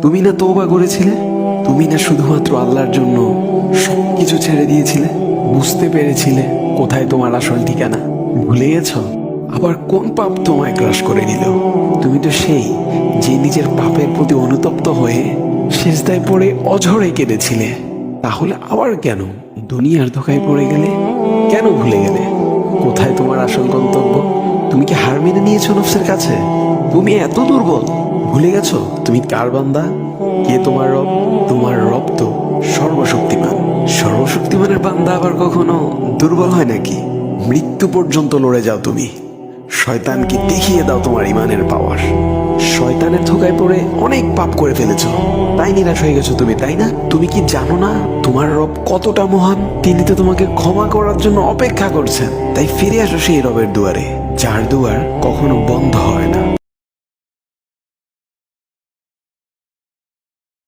তুমি না তওবা করেছিলে? তুমি না শুধুমাত্র আল্লাহর জন্য সবকিছু ছেড়ে দিয়েছিলে? বুঝতে পেরেছিলে কোথায় তোমার আসল ঠিকানা? ভুলে গেছো? আবার কোন পাপ তোমায় গ্রাস করে নিল? তুমি তো সেই যে নিজের পাপের প্রতি অনুতপ্ত হয়ে সিজদায় পড়ে অঝরে কেঁদেছিলে। তাহলে আবার কেন দুনিয়ার ধোকায় পড়ে গেলে? কেন ভুলে গেলে কোথায় তোমার আসল গন্তব্য? তুমি কি হার মেনে নিয়েছো নফসের কাছে? তুমি এত দুর্বল, ভুলে গেছো তুমি কার বান্দা? কে তোমার রব? তোমার রব তো সর্বশক্তিমান। সর্বশক্তিমানের বান্দা আবার কখনো দুর্বল হয় নাকি? মৃত্যু পর্যন্ত লড়ে যাও তুমি। শয়তানকে দেখিয়ে দাও তোমার ইমানের পাওয়ার। শয়তানের ধোকায় পড়ে অনেক পাপ করে ফেলেছো, তাই নিরাশ হয়ে গেছো তুমি, তাই না? তুমি কি জানো না তোমার রব কতটা মহান? তিনি তো তোমাকে ক্ষমা করার জন্য অপেক্ষা করছেন। তাই ফিরে আসো সেই রবের দুয়ারে, যার দুয়ার কখনো বন্ধ হয় না।